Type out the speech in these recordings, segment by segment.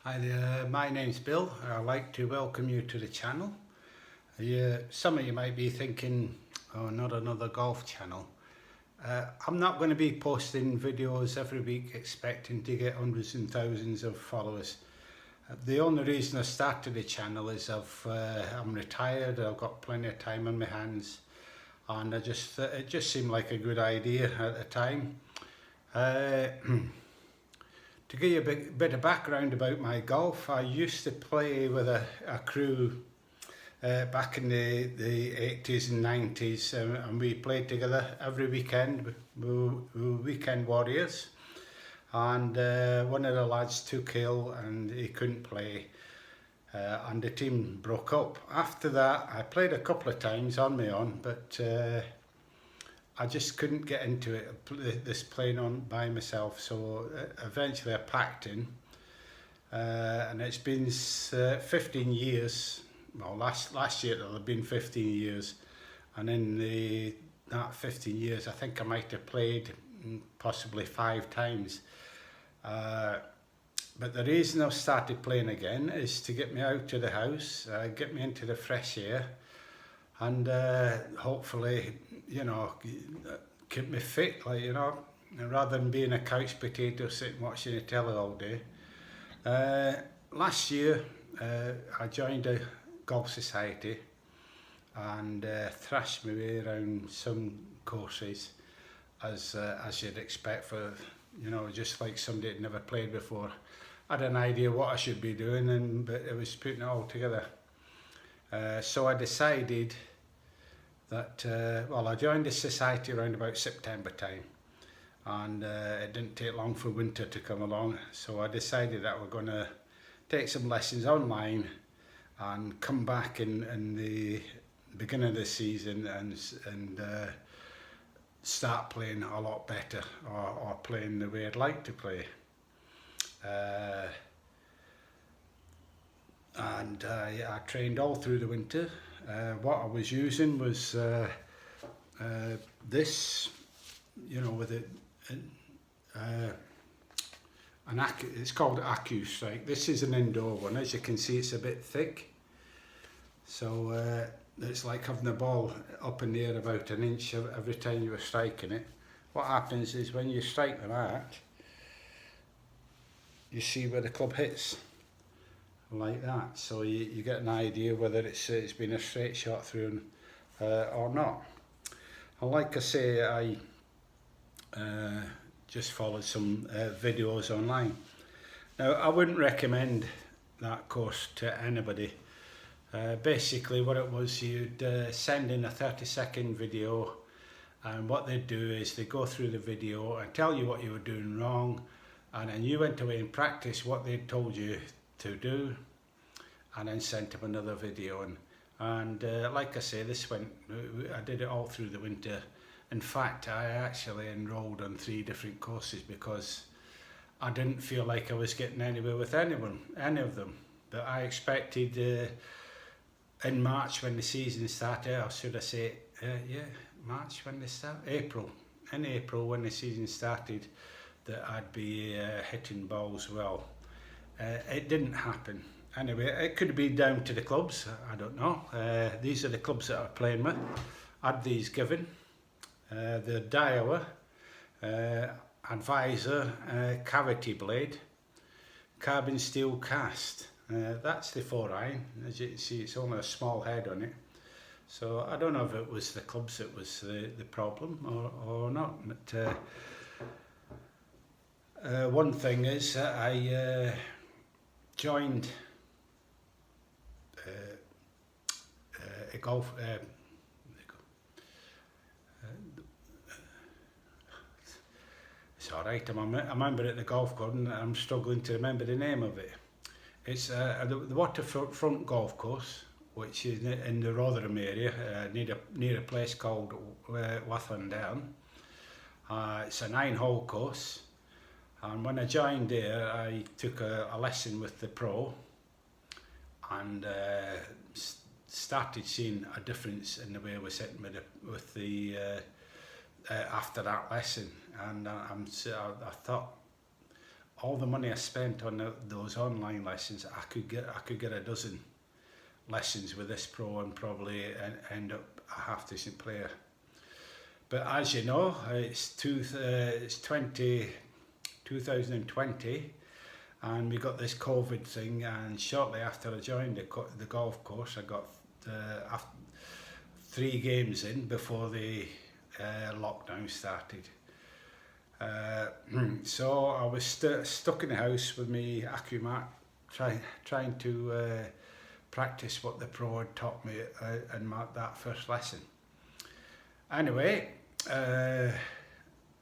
Hi there, my name's Bill. I'd like to welcome you to the channel. Some of you might be thinking, oh, not another golf channel. I'm not going to be posting videos every week expecting to get hundreds and thousands of followers. The only reason I started the channel is I'm retired, I've got plenty of time on my hands, and it just seemed like a good idea at the time. To give you a bit of background about my golf, I used to play with a crew back in the 80s and 90s, and we played together every weekend. We were weekend warriors, and one of the lads took ill and he couldn't play, and the team broke up. After that, I played a couple of times on my own, but I just couldn't get into it, this playing on by myself, so eventually I packed in, and it's been 15 years, well last year it'll have been 15 years, and in that 15 years I think I might have played possibly 5 times, but the reason I've started playing again is to get me out of the house, get me into the fresh air, and hopefully, you know, keep me fit, like, you know, rather than being a couch potato sitting watching the telly all day. Last year I joined a golf society and thrashed my way around some courses as you'd expect for, you know, just like somebody that never played before. I had an idea what I should be doing, but it was putting it all together. So I decided that, well, I joined the society around about September time, and it didn't take long for winter to come along, so I decided that we're going to take some lessons online and come back in the beginning of the season and start playing a lot better, or playing the way I'd like to play. And I trained all through the winter. What I was using was this, you know, with it's called AccuStrike. This is an indoor one. As you can see, it's a bit thick, so it's like having the ball up in the air about an inch every time you were striking it. What happens is when you strike the mark, you see where the club hits, like that, so you get an idea whether it's been a straight shot through or not. And like I say, I just followed some videos online. Now, I wouldn't recommend that course to anybody. Basically what it was, you'd send in a 30-second video, and what they'd do is they go through the video and tell you what you were doing wrong, and then you went away and practiced what they'd told you to do, and then sent them another video. And like I say, I did it all through the winter. In fact, I actually enrolled on 3 different courses because I didn't feel like I was getting anywhere with any of them. But I expected in March when the season started, or should I say, March when they start, in April when the season started, that I'd be hitting balls well. It didn't happen. Anyway, it could be down to the clubs, I don't know. These are the clubs that I'm playing with. I had these given. The Daiwa, Advisor, Cavity Blade, Carbon Steel Cast. That's the 4-iron. As you can see, it's only a small head on it. So I don't know if it was the clubs that was the problem or not. But one thing is, I joined a golf. It's all right. I remember at the golf club, and I'm struggling to remember the name of it. It's the Waterfront Golf Course, which is in the Rotherham area, near a place called Wathen Down. It's a 9-hole course, and when I joined there, I took a lesson with the pro, and started seeing a difference in the way I was hitting with the after that lesson. And I thought all the money I spent on those online lessons, I could get a dozen lessons with this pro and probably end up a half decent player. But as you know, it's 2020, and we got this COVID thing, and shortly after I joined the golf course, I got 3 games in before the lockdown started. So I was stuck in the house with me AccuMat, trying to practice what the pro had taught me and that first lesson. Anyway,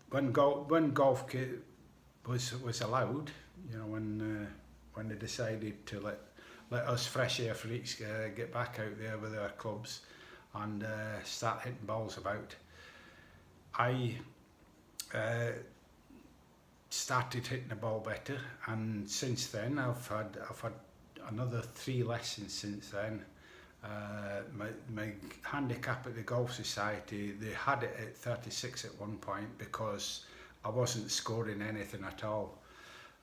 when golf was allowed, you know, when they decided to let us fresh air freaks get back out there with our clubs and start hitting balls about, I started hitting the ball better, and since then I've had another 3 lessons since then. My handicap at the Golf Society, they had it at 36 at one point because I wasn't scoring anything at all,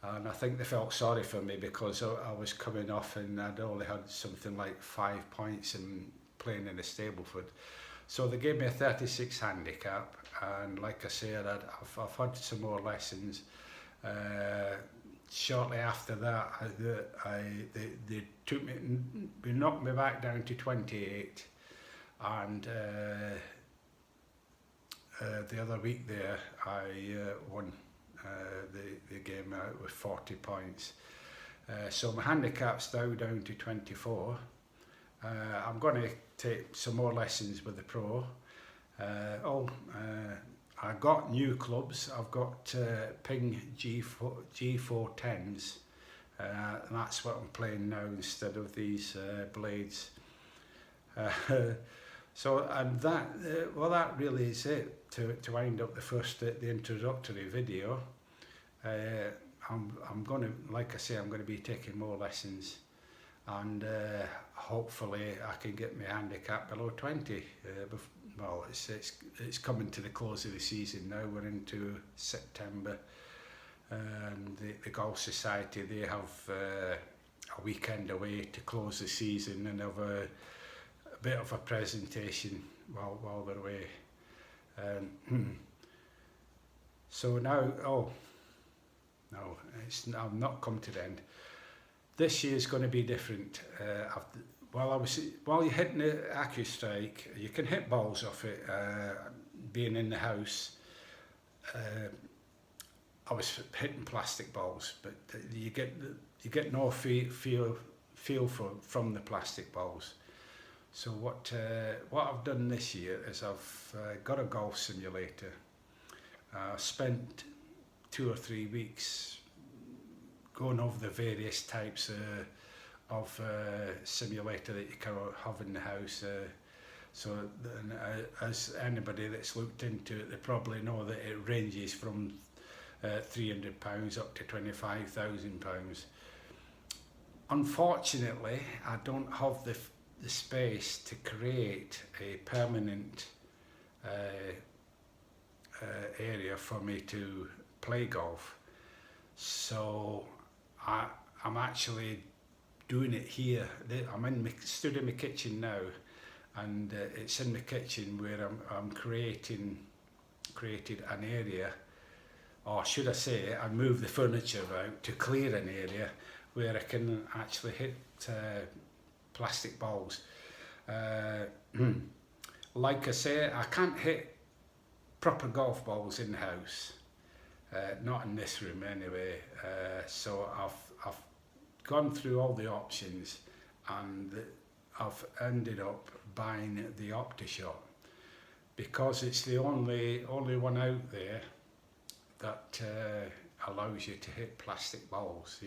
and I think they felt sorry for me because I was coming off and I'd only had something like 5 points in playing in a Stableford. So they gave me a 36 handicap, and like I said, I've had some more lessons. Shortly after that, they knocked me back down to 28, and the other week there I won the game out with 40 points. So my handicap's now down to 24. I'm going to take some more lessons with the pro. I got new clubs. I've got Ping G410s, and that's what I'm playing now instead of these blades. So, and that that really is it to wind up the introductory video. I'm going to, like I say, I'm going to be taking more lessons, and hopefully I can get my handicap below 20. Well, it's coming to the close of the season now. We're into September, and the Golf Society, they have a weekend away to close the season and have a bit of a presentation while they're away. So now, no, I've not come to the end. This year's going to be different. While you're hitting the AccuStrike, you can hit balls off it. Being in the house, I was hitting plastic balls, but you get no feel from the plastic balls. So what I've done this year is I've got a golf simulator. I spent 2 or 3 weeks going over the various types of simulator that you can have in the house. So as anybody that's looked into it, they probably know that it ranges from £300 up to £25,000. Unfortunately, I don't have the space to create a permanent area for me to play golf. So I'm actually doing it here. I'm stood in my kitchen now, and it's in the kitchen where I'm created an area, or should I say, I moved the furniture out to clear an area where I can actually hit plastic balls. Like I say, I can't hit proper golf balls in the house, not in this room anyway. So I've gone through all the options, and I've ended up buying the OptiShot because it's the only one out there that allows you to hit plastic balls.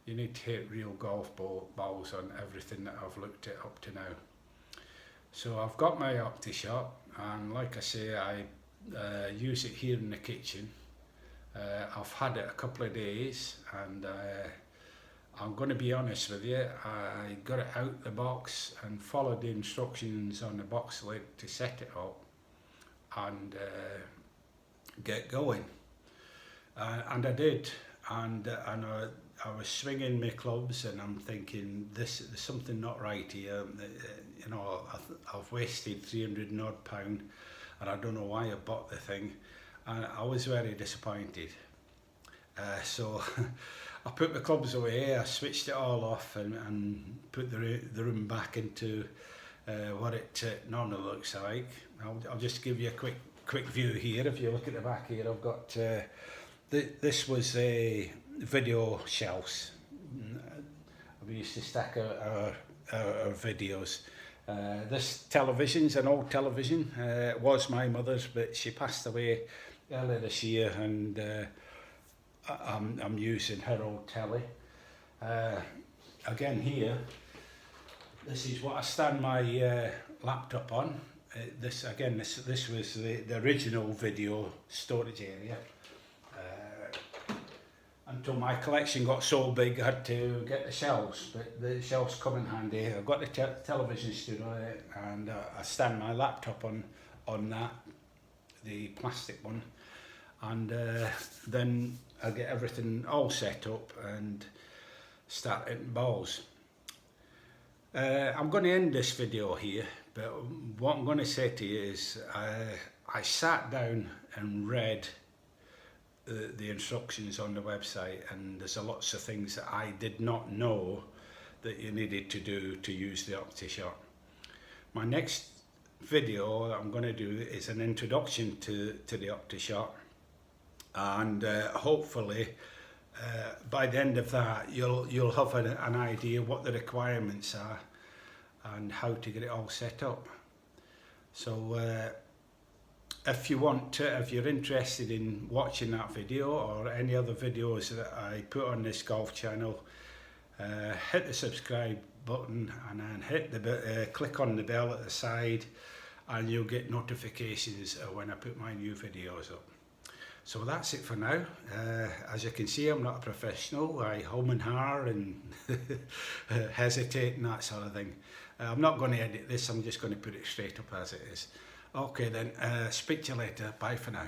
You need to hit real golf balls on everything that I've looked at up to now. So I've got my OptiShot, and like I say, I use it here in the kitchen. I've had it a couple of days, and I'm going to be honest with you, I got it out the box and followed the instructions on the box lid to set it up and get going. And I did, and I was swinging my clubs, and I'm thinking, there's something not right here. You know, I've wasted 300 and odd pound, and I don't know why I bought the thing, and I was very disappointed. So I put my clubs away, I switched it all off, and put the room back into what it normally looks like. I'll just give you a quick view here. If you look at the back here, I've got this was a video shelves. We used to stack our videos. This television's an old television. It was my mother's, but she passed away earlier this year, and I'm using her old telly. Again here, this is what I stand my laptop on. This was the original video storage area. Until my collection got so big, I had to get the shelves, but the shelves come in handy. I've got the television stood on it, and I stand my laptop on that, the plastic one, and then I get everything all set up and start hitting balls. I'm going to end this video here, but what I'm going to say to you is I sat down and read the instructions on the website, and there's lots of things that I did not know that you needed to do to use the OptiShot. My next video that I'm going to do is an introduction to the OptiShot, and hopefully by the end of that you'll have an idea what the requirements are and how to get it all set up. So if you're interested in watching that video or any other videos that I put on this golf channel, hit the subscribe button, and then click on the bell at the side, and you'll get notifications when I put my new videos up. So that's it for now. As you can see, I'm not a professional. I hum and har and hesitate and that sort of thing. I'm not going to edit this, I'm just going to put it straight up as it is. Okay then, speak to you later. Bye for now.